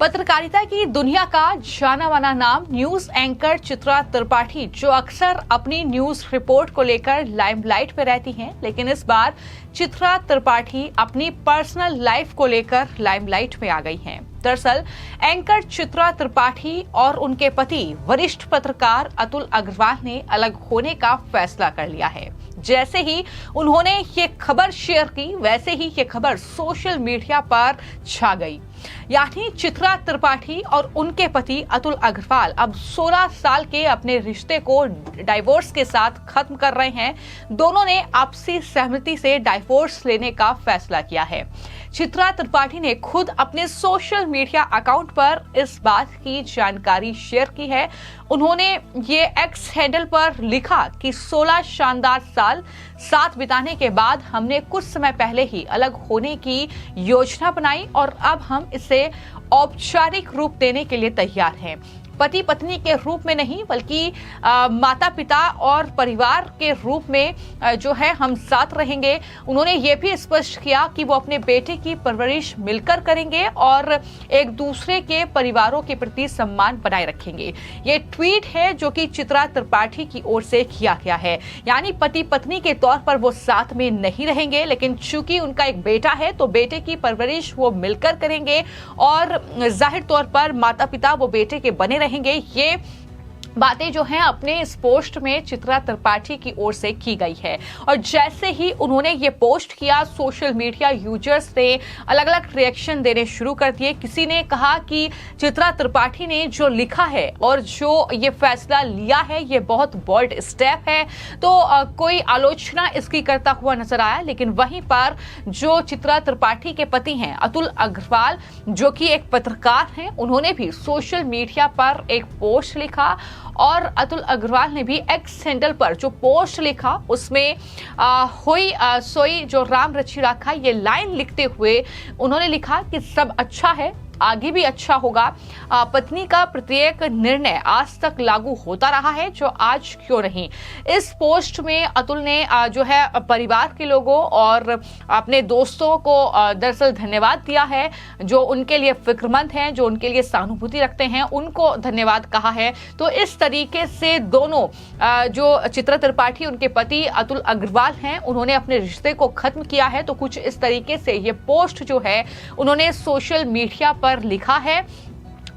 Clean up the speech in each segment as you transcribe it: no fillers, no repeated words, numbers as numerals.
पत्रकारिता की दुनिया का जाना माना नाम न्यूज एंकर चित्रा त्रिपाठी, जो अक्सर अपनी न्यूज रिपोर्ट को लेकर लाइमलाइट में रहती हैं, लेकिन इस बार चित्रा त्रिपाठी अपनी पर्सनल लाइफ को लेकर लाइमलाइट में आ गई हैं। दरअसल एंकर चित्रा त्रिपाठी और उनके पति वरिष्ठ पत्रकार अतुल अग्रवाल ने अलग होने का फैसला कर लिया है। जैसे ही उन्होंने ये खबर शेयर की, वैसे ही ये खबर सोशल मीडिया पर छा गई। यानी चित्रा त्रिपाठी और उनके पति अतुल अग्रवाल अब 16 साल के अपने रिश्ते को डाइवोर्स के साथ खत्म कर रहे हैं। दोनों ने आपसी सहमति से डाइवोर्स लेने का फैसला किया है। चित्रा त्रिपाठी ने खुद अपने सोशल मीडिया अकाउंट पर इस बात की जानकारी शेयर की है। उन्होंने ये एक्स हैंडल पर लिखा कि 16 शानदार साल साथ बिताने के बाद हमने कुछ समय पहले ही अलग होने की योजना बनाई और अब हम इसे औपचारिक रूप देने के लिए तैयार हैं। पति पत्नी के रूप में नहीं, बल्कि माता पिता और परिवार के रूप में जो है हम साथ रहेंगे। उन्होंने ये भी स्पष्ट किया कि वो अपने बेटे की परवरिश मिलकर करेंगे और एक दूसरे के परिवारों के प्रति सम्मान बनाए रखेंगे। ये ट्वीट है जो कि चित्रा त्रिपाठी की ओर से किया गया है। यानी पति पत्नी के तौर पर वो साथ में नहीं रहेंगे, लेकिन चूंकि उनका एक बेटा है तो बेटे की परवरिश वो मिलकर करेंगे और जाहिर तौर पर माता पिता वो बेटे के बने रहेंगे। ये बातें जो हैं अपने इस पोस्ट में चित्रा त्रिपाठी की ओर से की गई है। और जैसे ही उन्होंने ये पोस्ट किया, सोशल मीडिया यूजर्स ने अलग अलग रिएक्शन देने शुरू कर दिए। किसी ने कहा कि चित्रा त्रिपाठी ने जो लिखा है और जो ये फैसला लिया है ये बहुत बोल्ड स्टेप है, तो कोई आलोचना इसकी करता हुआ नजर आया। लेकिन वहीं पर जो चित्रा त्रिपाठी के पति हैं अतुल अग्रवाल, जो कि एक पत्रकार हैं, उन्होंने भी सोशल मीडिया पर एक पोस्ट लिखा और अतुल अग्रवाल ने भी एक्स हैंडल पर जो पोस्ट लिखा उसमें होई सोई जो राम रचि राखा, ये लाइन लिखते हुए उन्होंने लिखा कि सब अच्छा है, आगे भी अच्छा होगा। पत्नी का प्रत्येक निर्णय आज तक लागू होता रहा है, जो आज क्यों नहीं। इस पोस्ट में अतुल ने जो है परिवार के लोगों और अपने दोस्तों को दरअसल धन्यवाद दिया है, जो उनके लिए फिक्रमंद हैं, जो उनके लिए सहानुभूति रखते हैं, उनको धन्यवाद कहा है। तो इस तरीके से दोनों जो चित्रा त्रिपाठी उनके पति अतुल अग्रवाल हैं, उन्होंने अपने रिश्ते को खत्म किया है। तो कुछ इस तरीके से ये पोस्ट जो है उन्होंने सोशल मीडिया पर लिखा है।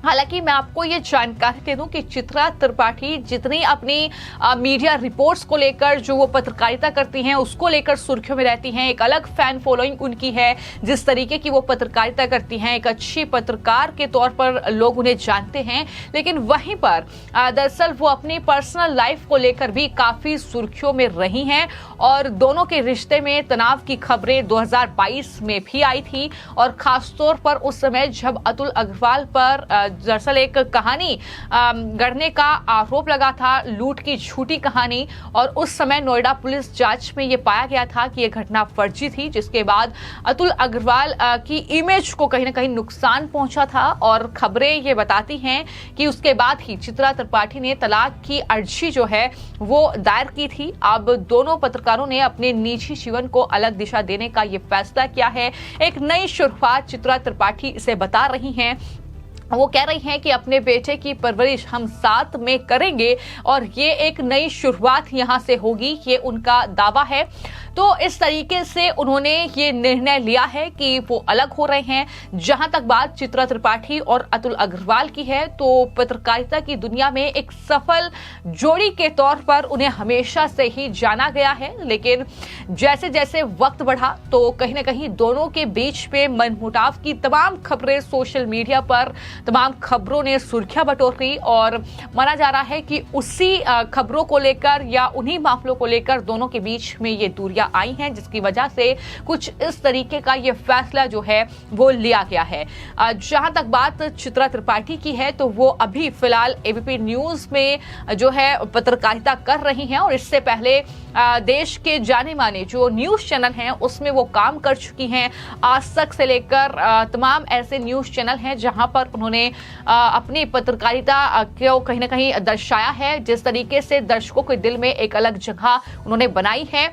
हालांकि मैं आपको ये जानकारी दे दूं कि चित्रा त्रिपाठी जितनी अपनी मीडिया रिपोर्ट्स को लेकर जो वो पत्रकारिता करती हैं उसको लेकर सुर्खियों में रहती हैं, एक अलग फैन फॉलोइंग उनकी है, जिस तरीके की वो पत्रकारिता करती हैं, एक अच्छी पत्रकार के तौर पर लोग उन्हें जानते हैं। लेकिन वहीं पर दरअसल वो अपनी पर्सनल लाइफ को लेकर भी काफी सुर्खियों में रही हैं और दोनों के रिश्ते में तनाव की खबरें 2022 में भी आई थी। और खासतौर पर उस समय जब अतुल अग्रवाल पर दरअसल एक कहानी गढ़ने का आरोप लगा था, लूट की झूठी कहानी, और उस समय नोएडा पुलिस जांच में ये पाया गया था कि ये घटना फर्जी थी, जिसके बाद अतुल अग्रवाल की इमेज को कहीं ना कहीं नुकसान पहुंचा था। और खबरें ये बताती हैं कि उसके बाद ही चित्रा त्रिपाठी ने तलाक की अर्जी जो है वो दायर की थी। अब दोनों पत्रकारों ने अपने निजी जीवन को अलग दिशा देने का ये फैसला किया है। एक नई शुरुआत चित्रा त्रिपाठी इसे बता रही हैं। वो कह रही हैं कि अपने बेटे की परवरिश हम साथ में करेंगे और ये एक नई शुरुआत यहाँ से होगी, ये उनका दावा है। तो इस तरीके से उन्होंने ये निर्णय लिया है कि वो अलग हो रहे हैं। जहां तक बात चित्रा त्रिपाठी और अतुल अग्रवाल की है, तो पत्रकारिता की दुनिया में एक सफल जोड़ी के तौर पर उन्हें हमेशा से ही जाना गया है। लेकिन जैसे जैसे वक्त बढ़ा तो कहीं ना कहीं दोनों के बीच में मनमुटाव की तमाम खबरें सोशल मीडिया पर, तमाम खबरों ने सुर्खियां बटोरी और माना जा रहा है कि उसी खबरों को लेकर या उन्हीं मामलों को लेकर दोनों के बीच में ये दूरियां आई हैं, जिसकी वजह से कुछ इस तरीके का ये फैसला जो है वो लिया गया है। जहां तक बात चित्रा त्रिपाठी की है तो वो अभी फिलहाल एबीपी न्यूज में जो है पत्रकारिता कर रही हैं और इससे पहले देश के जाने माने जो न्यूज चैनल हैं उसमें वो काम कर चुकी हैं। आज तक से लेकर तमाम ऐसे न्यूज चैनल हैं जहां पर उन्होंने अपनी पत्रकारिता को कहीं ना कहीं दर्शाया है, जिस तरीके से दर्शकों के दिल में एक अलग जगह उन्होंने बनाई है।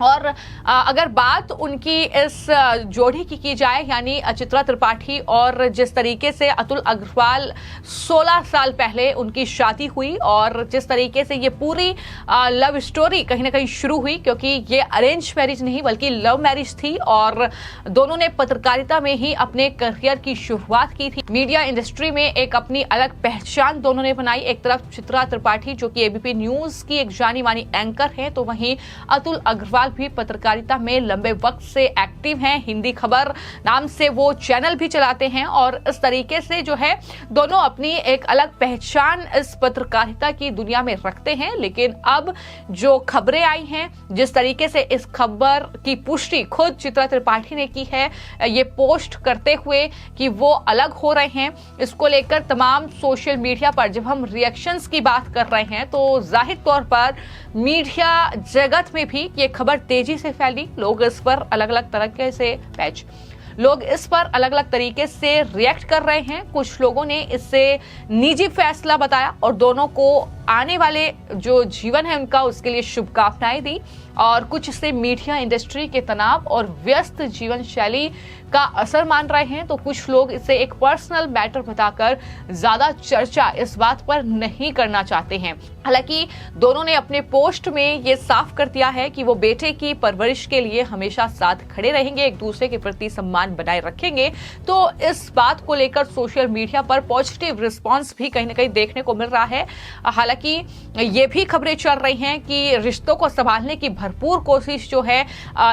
और अगर बात उनकी इस जोड़ी की जाए, यानी चित्रा त्रिपाठी और जिस तरीके से अतुल अग्रवाल 16 साल पहले उनकी शादी हुई और जिस तरीके से ये पूरी लव स्टोरी कहीं ना कहीं शुरू हुई, क्योंकि ये अरेंज मैरिज नहीं बल्कि लव मैरिज थी और दोनों ने पत्रकारिता में ही अपने करियर की शुरुआत की थी। मीडिया इंडस्ट्री में एक अपनी अलग पहचान दोनों ने बनाई। एक तरफ चित्रा त्रिपाठी जो कि एबीपी न्यूज की एक जानी मानी एंकर है, तो वहीं अतुल अग्रवाल भी पत्रकारिता में लंबे वक्त से एक्टिव हैं। हिंदी खबर नाम से वो चैनल भी चलाते हैं और इस तरीके से जो है दोनों अपनी एक अलग पहचान इस पत्रकारिता की दुनिया में रखते हैं। लेकिन अब जो खबरें आई हैं, जिस तरीके से इस खबर की पुष्टि खुद चित्रा त्रिपाठी ने की है, ये पोस्ट करते हुए कि वो अलग हो रहे हैं, इसको लेकर तमाम सोशल मीडिया पर जब हम रिएक्शंस की बात कर रहे हैं तो जाहिर तौर पर मीडिया जगत में भी ये खबर तेजी से फैली। लोग इस पर अलग अलग तरीके से अलग अलग तरीके से रिएक्ट कर रहे हैं। कुछ लोगों ने इससे निजी फैसला बताया और दोनों को आने वाले जो जीवन है उनका उसके लिए शुभकामनाएं दी, और कुछ से मीडिया इंडस्ट्री के तनाव और व्यस्त जीवन शैली का असर मान रहे हैं, तो कुछ लोग इसे एक पर्सनल मैटर बताकर ज्यादा चर्चा इस बात पर नहीं करना चाहते हैं। हालांकि दोनों ने अपने पोस्ट में ये साफ कर दिया है कि वो बेटे की परवरिश के लिए हमेशा साथ खड़े रहेंगे, एक दूसरे के प्रति सम्मान बनाए रखेंगे। तो इस बात को लेकर सोशल मीडिया पर पॉजिटिव रिस्पांस भी कहीं ना कहीं देखने को मिल रहा है। हालांकि ये भी खबरें चल रही हैं कि रिश्तों को संभालने की भरपूर कोशिश जो है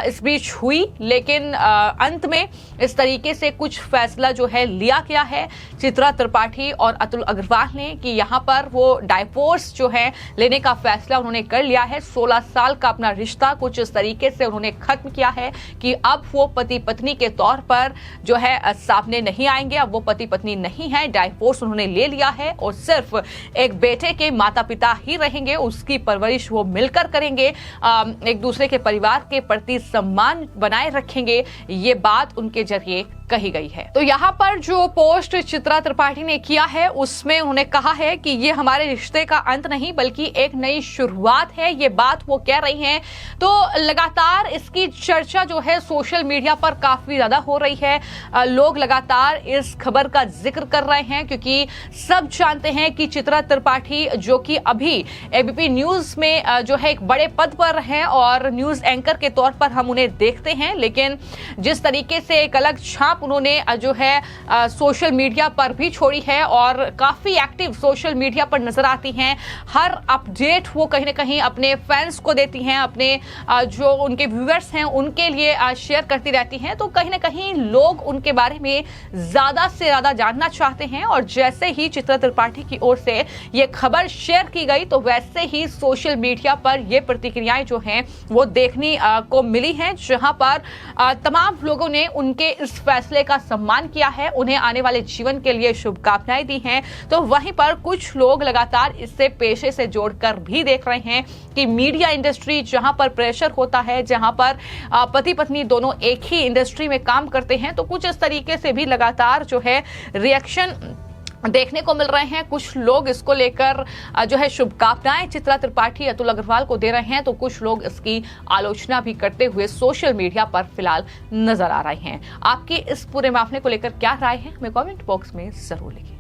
इस बीच हुई, लेकिन अंत में इस तरीके से कुछ फैसला जो है लिया गया है चित्रा त्रिपाठी और अतुल अग्रवाल ने कि यहाँ पर वो डाइवोर्स जो है लेने का फैसला उन्होंने कर लिया है। 16 साल का अपना रिश्ता कुछ इस तरीके से उन्होंने खत्म किया है कि अब वो पति पत्नी के तौर पर जो है सामने नहीं आएंगे। अब वो पति पत्नी नहीं है, डाइवोर्स उन्होंने ले लिया है और सिर्फ एक बेटे के माता पिता ही रहेंगे, उसकी परवरिश वो मिलकर करेंगे, एक दूसरे के परिवार के प्रति सम्मान बनाए रखेंगे। ये बात उनके जरिए कही गई है। तो यहाँ पर जो पोस्ट चित्रा त्रिपाठी ने किया है उसमें उन्होंने कहा है कि ये हमारे रिश्ते का अंत नहीं बल्कि एक नई शुरुआत है, ये बात वो कह रही हैं। तो लगातार इसकी चर्चा जो है सोशल मीडिया पर काफी ज्यादा हो रही है। लोग लगातार इस खबर का जिक्र कर रहे हैं क्योंकि सब जानते हैं कि चित्रा त्रिपाठी जो कि अभी एबीपी न्यूज में जो है एक बड़े पद पर है और न्यूज एंकर के तौर पर हम उन्हें देखते हैं, लेकिन जिस तरीके से एक अलग छाप उन्होंने जो है सोशल मीडिया पर भी छोड़ी है और काफी एक्टिव सोशल मीडिया पर नजर आती हैं। हर अपडेट वो कहीं ना कहीं अपने फैंस को देती हैं, अपने जो उनके व्यूअर्स हैं उनके लिए शेयर करती रहती हैं। तो कहीं ना कहीं लोग उनके बारे में ज्यादा से ज्यादा जानना चाहते हैं और जैसे ही चित्रा त्रिपाठी की ओर से ये खबर शेयर की गई तो वैसे ही सोशल मीडिया पर ये प्रतिक्रियाएं जो हैं वो देखने को मिली हैं, जहां पर तमाम लोगों ने उनके इस फैसले का सम्मान किया है, उन्हें आने वाले जीवन के लिए शुभकामनाएं दी हैं। तो वहीं पर कुछ लोग लगातार इससे पेशे से जोड़कर भी देख रहे हैं कि मीडिया इंडस्ट्री जहां पर प्रेशर होता है, जहां पर पति पत्नी दोनों एक ही इंडस्ट्री में काम करते हैं, तो कुछ इस तरीके से भी लगातार जो है रिएक्शन देखने को मिल रहे हैं। कुछ लोग इसको लेकर जो है शुभकामनाएं चित्रा त्रिपाठी अतुल अग्रवाल को दे रहे हैं, तो कुछ लोग इसकी आलोचना भी करते हुए सोशल मीडिया पर फिलहाल नजर आ रहे हैं। आपकी इस पूरे मामले को लेकर क्या राय है, हमें कमेंट बॉक्स में जरूर लिखिए।